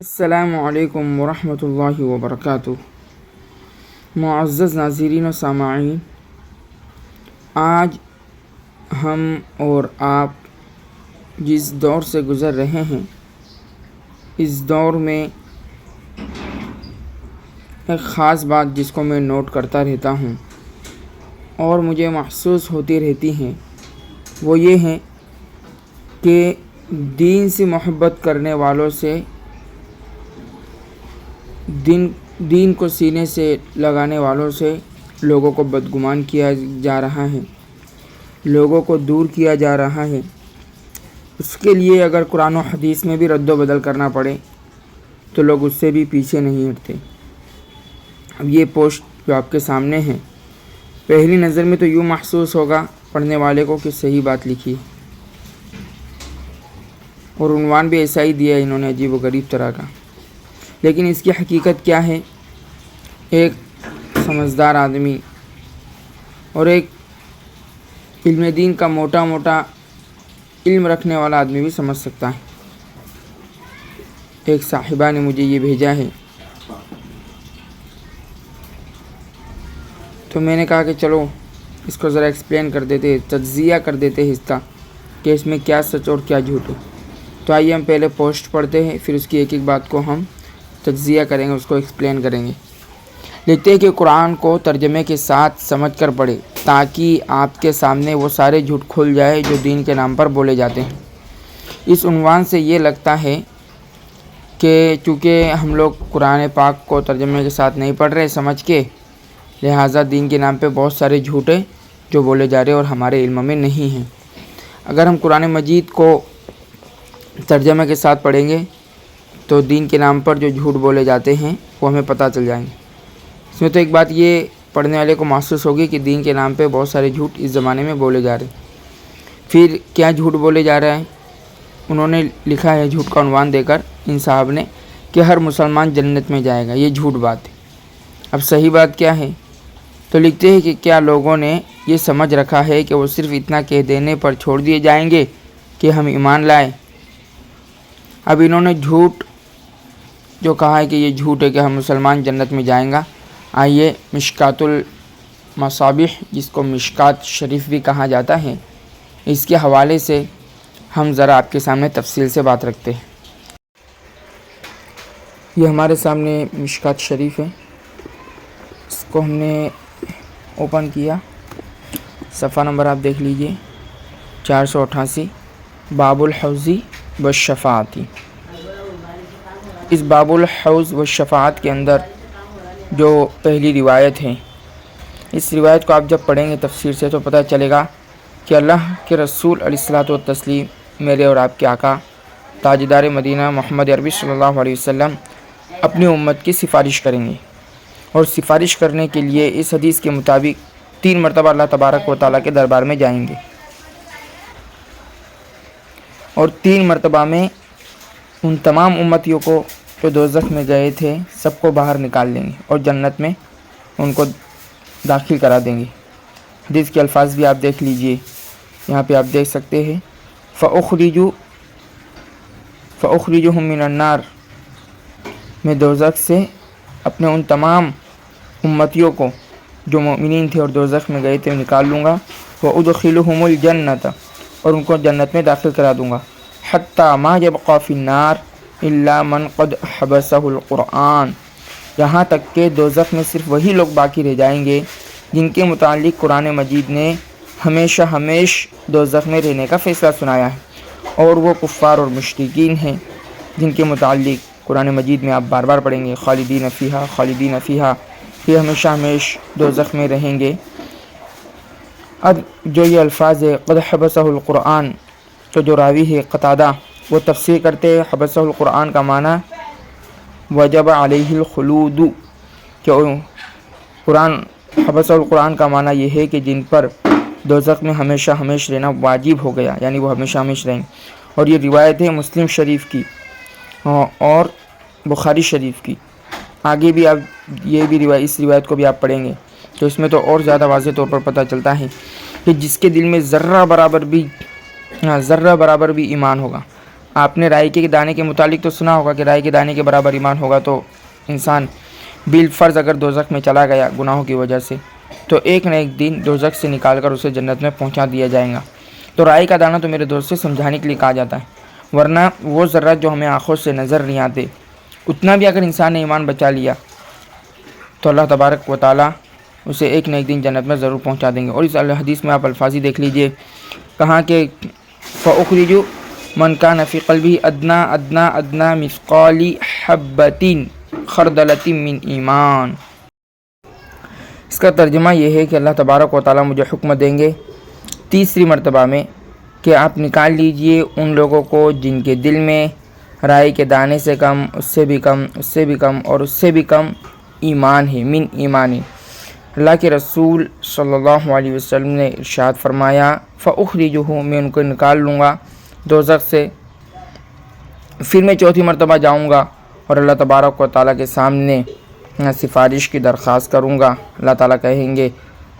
السلام علیکم ورحمۃ اللہ وبرکاتہ۔ معزز ناظرین و سامعین، آج ہم اور آپ جس دور سے گزر رہے ہیں، اس دور میں ایک خاص بات جس کو میں نوٹ کرتا رہتا ہوں اور مجھے محسوس ہوتی رہتی ہیں، وہ یہ ہے کہ دین سے محبت کرنے والوں سے دین کو سینے سے لگانے والوں سے لوگوں کو بدگمان کیا جا رہا ہے، لوگوں کو دور کیا جا رہا ہے۔ اس کے لیے اگر قرآن و حدیث میں بھی رد و بدل کرنا پڑے تو لوگ اس سے بھی پیچھے نہیں ہٹتے۔ اب یہ پوسٹ جو آپ کے سامنے ہے، پہلی نظر میں تو یوں محسوس ہوگا پڑھنے والے کو کہ صحیح بات لکھی ہے، اور عنوان بھی ایسا ہی دیا ہے انہوں نے، عجیب و غریب طرح کا۔ لیکن اس کی حقیقت کیا ہے، ایک سمجھدار آدمی اور ایک علم دین کا موٹا علم رکھنے والا آدمی بھی سمجھ سکتا ہے۔ ایک صاحبہ نے مجھے یہ بھیجا ہے، تو میں نے کہا کہ چلو اس کو ذرا ایکسپلین کر دیتے، تجزیہ کر دیتے اس کا کہ اس میں کیا سچ اور کیا جھوٹ ہے۔ تو آئیے ہم پہلے پوسٹ پڑھتے ہیں، پھر اس کی ایک ایک بات کو ہم تجزیہ کریں گے، اس کو ایکسپلین کریں گے۔ لکھتے ہیں کہ قرآن کو ترجمے کے ساتھ سمجھ کر پڑھے تاکہ آپ کے سامنے وہ سارے جھوٹ کھل جائے جو دین کے نام پر بولے جاتے ہیں۔ اس عنوان سے یہ لگتا ہے کہ چونکہ ہم لوگ قرآن پاک کو ترجمے کے ساتھ نہیں پڑھ رہے سمجھ کے، لہٰذا دین کے نام پہ بہت سارے جھوٹ ہیں جو بولے جا رہے اور ہمارے علم میں نہیں ہیں۔ اگر ہم قرآن مجید کو ترجمے کے ساتھ پڑھیں گے تو دین کے نام پر جو جھوٹ بولے جاتے ہیں وہ ہمیں پتہ چل جائیں گے۔ اس میں تو ایک بات یہ پڑھنے والے کو محسوس ہوگی کہ دین کے نام پہ بہت سارے جھوٹ اس زمانے میں بولے جا رہے ہیں۔ پھر کیا جھوٹ بولے جا رہا ہے، انہوں نے لکھا ہے جھوٹ کا عنوان دے کر ان صاحب نے کہ ہر مسلمان جنت میں جائے گا، یہ جھوٹ بات ہے۔ اب صحیح بات کیا ہے؟ تو لکھتے ہیں کہ کیا لوگوں نے یہ سمجھ رکھا ہے کہ وہ صرف اتنا کہہ دینے پر چھوڑ دیے جائیں گے کہ ہم ایمان لائیں۔ اب انہوں نے جھوٹ جو کہا ہے کہ یہ جھوٹ ہے کہ ہم مسلمان جنت میں جائیں گا، آئیے مشکات المصابیح، جس کو مشکات شریف بھی کہا جاتا ہے، اس کے حوالے سے ہم ذرا آپ کے سامنے تفصیل سے بات رکھتے ہیں۔ یہ ہمارے سامنے مشکات شریف ہے، اس کو ہم نے اوپن کیا، صفحہ نمبر آپ دیکھ لیجئے 488، باب الحوض والشفاعت۔ اس باب الحوض والشفاعت کے اندر جو پہلی روایت ہے، اس روایت کو آپ جب پڑھیں گے تفسیر سے تو پتہ چلے گا کہ اللہ کے رسول علیہ الصلوۃ والتسلیم، میرے اور آپ کے آقا تاجدار مدینہ محمد عربی صلی اللہ علیہ وسلم اپنی امت کی سفارش کریں گے، اور سفارش کرنے کے لیے اس حدیث کے مطابق 3 مرتبہ اللہ تبارک و تعالیٰ کے دربار میں جائیں گے، اور 3 مرتبہ میں ان تمام امتیوں کو جو دوزخ میں گئے تھے سب کو باہر نکال لیں گے اور جنت میں ان کو داخل کرا دیں گے۔ حدیث کے الفاظ بھی آپ دیکھ لیجئے، یہاں پہ آپ دیکھ سکتے ہیں، فَأُخْرِجُهُم مِّنَ النَّارِ، میں دوزخ سے اپنے ان تمام امتیوں کو جو مومنین تھے اور دوزخ میں گئے تھے نکال لوں گا، وَأُدْخِلُهُمُ الْجَنَّةَ، اور ان کو جنت میں داخل کرا دوں گا، حَتَّى مَا يَبْقَى فِي النَّارِ إِلَّا مَنْ قَدْ حَبَسَهُ الْقُرْآنُ، یہاں تک کہ دوزخ میں صرف وہی لوگ باقی رہ جائیں گے جن کے متعلق قرآن مجید نے ہمیش دوزخ میں رہنے کا فیصلہ سنایا ہے، اور وہ کفار اور مشرکین ہیں جن کے متعلق قرآن مجید میں آپ بار بار پڑھیں گے، خالدین فیہا، یہ ہمیشہ دوزخ میں رہیں گے۔ اب جو یہ الفاظ ہے قد حبسہ القرآن، تو جو راوی ہے قتادہ، وہ تفسیر کرتے ہیں حبسہ القرآن کا معنی وجب علیہ الخلود، کہ حبسہ القرآن کا معنی یہ ہے کہ جن پر دوزخ میں ہمیشہ رہنا واجب ہو گیا، یعنی وہ ہمیشہ رہیں گے۔ اور یہ روایت ہے مسلم شریف کی اور بخاری شریف کی۔ آگے بھی آپ اس روایت کو بھی آپ پڑھیں گے تو اس میں تو اور زیادہ واضح طور پر پتہ چلتا ہے کہ جس کے دل میں ذرہ برابر بھی ایمان ہوگا، آپ نے رائی کے دانے کے متعلق تو سنا ہوگا کہ رائی کے دانے کے برابر ایمان ہوگا تو انسان بالفرض اگر دوزخ میں چلا گیا گناہوں کی وجہ سے تو ایک نہ ایک دن دوزخ سے نکال کر اسے جنت میں پہنچا دیا جائے گا۔ تو رائی کا دانہ تو میرے دوست سے سمجھانے کے لیے کہا جاتا ہے، ورنہ وہ ذرات جو ہمیں آنکھوں سے نظر نہیں آتے اتنا بھی اگر انسان نے ایمان بچا لیا تو اللہ تبارک و تعالیٰ اسے ایک نہ ایک دن جنت میں ضرور پہنچا دیں گے۔ اور اس حدیث میں آپ الفاظی دیکھ لیجئے، کہاں کہ فَأُخْرِجُ مَنْ كَانَ فِي قَلْبِهِ أَدْنَىٰ مِثْقَالِ حَبَّةٍ خَرْدَلَةٍ مِّنْ ایمان۔ اس کا ترجمہ یہ ہے کہ اللہ تبارک و تعالیٰ مجھے حکم دیں گے تیسری مرتبہ میں کہ آپ نکال لیجئے ان لوگوں کو جن کے دل میں رائی کے دانے سے کم، اس سے بھی کم، اس سے بھی کم اور اس سے بھی کم ایمان ہے، من ایمان۔ اللہ کے رسول صلی اللہ علیہ وسلم نے ارشاد فرمایا فَأُخْرِجُهُ، میں ان کو نکال لوں گا دوزخ سے، پھر میں چوتھی مرتبہ جاؤں گا اور اللہ تبارک و تعالیٰ کے سامنے سفارش کی درخواست کروں گا۔ اللہ تعالیٰ کہیں گے،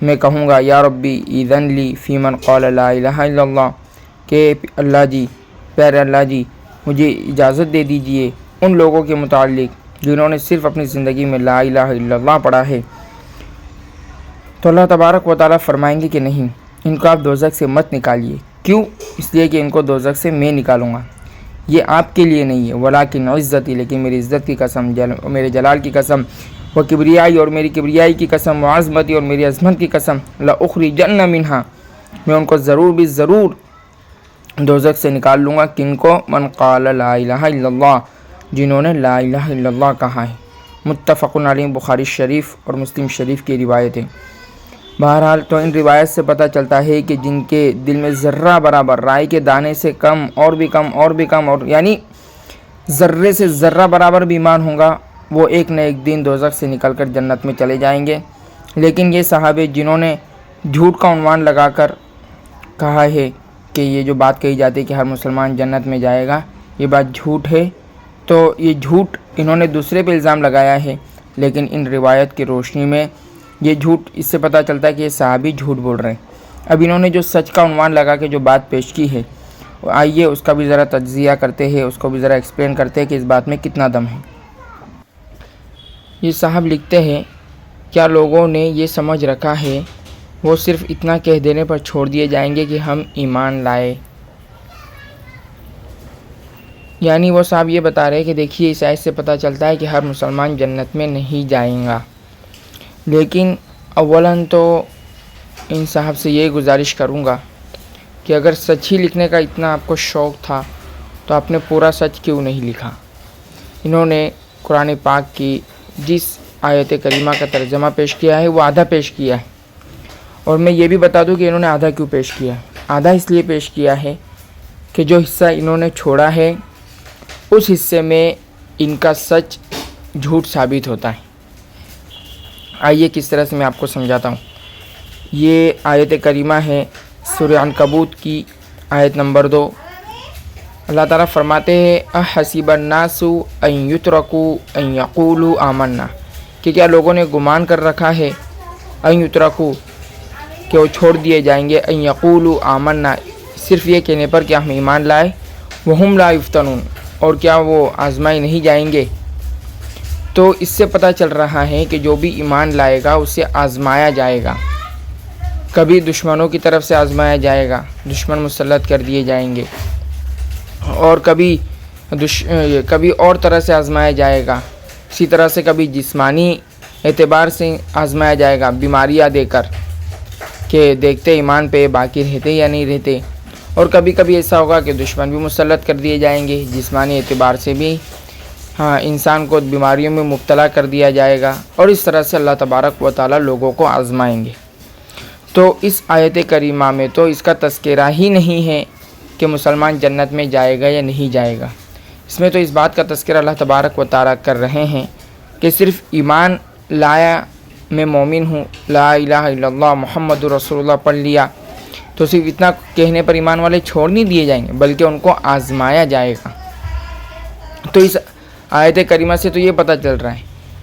میں کہوں گا یا ربی اذن لی فی من قال لا الہ الا اللہ، کہ اللہ جی، پیارے اللہ جی مجھے اجازت دے دیجئے ان لوگوں کے متعلق جنہوں نے صرف اپنی زندگی میں لا الہ الا اللہ پڑھا ہے۔ تو اللہ تبارک و تعالیٰ فرمائیں گے کہ نہیں، ان کو آپ دوزخ سے مت نکالیے۔ کیوں؟ اس لیے کہ ان کو دوزخ سے میں نکالوں گا، یہ آپ کے لیے نہیں ہے، ولیکن عزتی، لیکن میری عزت کی قسم، میرے جلال کی قسم، وہ کبریائی اور میری کبریائی کی قسم، و عظمتی اور میری عظمت کی قسم، لأخرجن منہا، میں ان کو ضرور بھی ضرور دوزخ سے نکال لوں گا۔ کن کو؟ من قال لا الہ الا اللہ، جنہوں نے لا الہ الا اللہ کہا ہے۔ متفق علیہ، بخاری شریف اور مسلم شریف کی روایت ہے۔ بہرحال تو ان روایت سے پتہ چلتا ہے کہ جن کے دل میں ذرہ برابر رائی کے دانے سے کم اور بھی کم اور بھی کم اور یعنی ذرے سے ذرہ برابر بھی ایمان ہوگا، وہ ایک نہ ایک دن دوزخ سے نکل کر جنت میں چلے جائیں گے۔ لیکن یہ صحابے جنہوں نے جھوٹ کا عنوان لگا کر کہا ہے کہ یہ جو بات کہی جاتی ہے کہ ہر مسلمان جنت میں جائے گا، یہ بات جھوٹ ہے، تو یہ جھوٹ انہوں نے دوسرے پہ الزام لگایا ہے، لیکن ان روایت کی روشنی میں یہ جھوٹ، اس سے پتہ چلتا ہے کہ یہ صحابی جھوٹ بول رہے ہیں۔ اب انہوں نے جو سچ کا عنوان لگا کے جو بات پیش کی ہے، آئیے اس کا بھی ذرا تجزیہ کرتے ہیں، اس کو بھی ذرا ایکسپلین کرتے ہیں کہ اس بات میں کتنا دم ہے۔ یہ صاحب لکھتے ہیں، کیا لوگوں نے یہ سمجھ رکھا ہے وہ صرف اتنا کہہ دینے پر چھوڑ دیے جائیں گے کہ ہم ایمان لائے؟ یعنی وہ صاحب یہ بتا رہے کہ دیکھیے اس آیت سے پتہ چلتا ہے کہ ہر مسلمان جنت میں نہیں جائیں گا، لیکن اولاً تو ان صاحب سے یہ گزارش کروں گا کہ اگر سچ ہی لکھنے کا اتنا آپ کو شوق تھا تو آپ نے پورا سچ کیوں نہیں لکھا؟ انہوں نے قرآن پاک کی جس آیت کریمہ کا ترجمہ پیش کیا ہے وہ آدھا پیش کیا ہے، اور میں یہ بھی بتا دوں کہ انہوں نے آدھا کیوں پیش کیا ہے۔ آدھا اس لیے پیش کیا ہے کہ جو حصہ انہوں نے چھوڑا ہے اس حصے میں ان کا سچ جھوٹ ثابت ہوتا ہے۔ آئیے کس طرح سے میں آپ کو سمجھاتا ہوں۔ یہ آیت کریمہ ہے سورہ عنکبوت کی آیت نمبر 2۔ اللہ تعالیٰ فرماتے ہیں احسب الناس ان یترکوا ان یقولوا آمنا، کہ کیا لوگوں نے گمان کر رکھا ہے ان یترکوا، کہ وہ چھوڑ دیے جائیں گے، ان یقولوا آمنا، صرف یہ کہنے پر کہ ہم ایمان لائے، وہم لا یفتنون، اور کیا وہ آزمائے نہیں جائیں گے۔ تو اس سے پتہ چل رہا ہے کہ جو بھی ایمان لائے گا اسے آزمایا جائے گا، کبھی دشمنوں کی طرف سے آزمایا جائے گا، دشمن مسلط کر دیے جائیں گے، اور کبھی اور طرح سے آزمایا جائے گا، اسی طرح سے کبھی جسمانی اعتبار سے آزمایا جائے گا، بیماریاں دے کر کہ دیکھتے ایمان پہ باقی رہتے یا نہیں رہتے، اور کبھی کبھی ایسا ہوگا کہ دشمن بھی مسلط کر دیے جائیں گے، جسمانی اعتبار سے بھی انسان کو بیماریوں میں مبتلا کر دیا جائے گا، اور اس طرح سے اللہ تبارک و تعالیٰ لوگوں کو آزمائیں گے۔ تو اس آیت کریمہ میں تو اس کا تذکرہ ہی نہیں ہے کہ مسلمان جنت میں جائے گا یا نہیں جائے گا، اس میں تو اس بات کا تذکرہ اللہ تبارک و تعالیٰ کر رہے ہیں کہ صرف ایمان لایا، میں مومن ہوں، لا الہ الا اللہ محمد رسول اللہ پڑھ لیا، تو صرف اتنا کہنے پر ایمان والے چھوڑ نہیں دیے جائیں گے، بلکہ ان کو آزمایا جائے گا۔ تو اس آیت کریمہ سے تو یہ پتہ چل رہا ہے،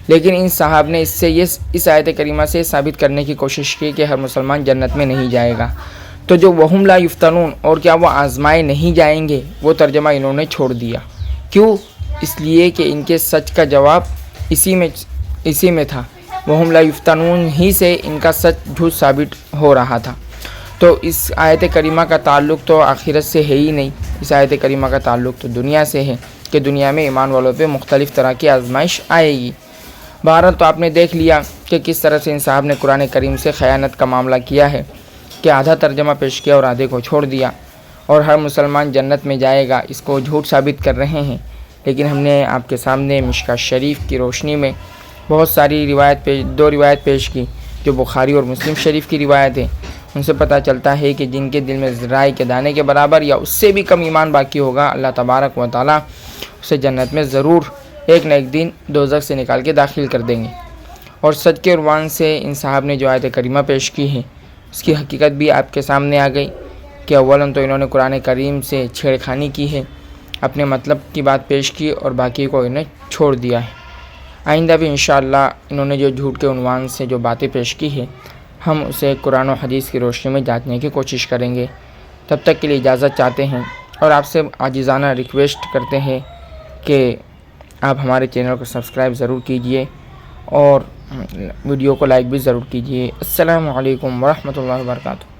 لیکن ان صاحب نے اس آیت کریمہ سے ثابت کرنے کی کوشش کی کہ ہر مسلمان جنت میں نہیں جائے گا۔ تو جو وہم لا یفتنون اور کیا وہ آزمائے نہیں جائیں گے، وہ ترجمہ انہوں نے چھوڑ دیا. کیوں؟ اس لیے کہ ان کے سچ کا جواب اسی میں تھا. وہم لا یفتنون ہی سے ان کا سچ جھوٹ ثابت ہو رہا تھا. تو اس آیت کریمہ کا تعلق تو آخرت سے ہے ہی نہیں، اس آیت کریمہ کا تعلق تو دنیا سے ہے کہ دنیا میں ایمان والوں پہ مختلف طرح کی آزمائش آئے گی. بہرحال تو آپ نے دیکھ لیا کہ کس طرح سے ان صاحب نے قرآن کریم سے خیانت کا معاملہ کیا ہے کہ آدھا ترجمہ پیش کیا اور آدھے کو چھوڑ دیا، اور ہر مسلمان جنت میں جائے گا اس کو جھوٹ ثابت کر رہے ہیں. لیکن ہم نے آپ کے سامنے مشکاۃ شریف کی روشنی میں بہت ساری دو روایت پیش کی جو بخاری اور مسلم شریف کی روایت ہے. ان سے پتہ چلتا ہے کہ جن کے دل میں رائی کے دانے کے برابر یا اس سے بھی کم ایمان باقی ہوگا، اللہ تبارک و تعالیٰ اسے جنت میں ضرور ایک نہ ایک دن دوزخ سے نکال کے داخل کر دیں گے. اور سچ کے عنوان سے ان صاحب نے جو آیت کریمہ پیش کی ہے اس کی حقیقت بھی آپ کے سامنے آ گئی کہ اولاً تو انہوں نے قرآن کریم سے چھیڑ خانی کی ہے، اپنے مطلب کی بات پیش کی اور باقی کو انہیں چھوڑ دیا ہے. آئندہ بھی انشاءاللہ انہوں نے جو جھوٹ کے عنوان سے جو باتیں پیش کی ہے ہم اسے قرآن و حدیث کی روشنی میں جانچنے کی کوشش کریں گے. تب تک کے لیے اجازت چاہتے ہیں اور آپ سے عاجزانہ ریکویسٹ کرتے ہیں کہ آپ ہمارے چینل کو سبسکرائب ضرور کیجئے اور ویڈیو کو لائک بھی ضرور کیجئے. السلام علیکم ورحمۃ اللہ وبرکاتہ.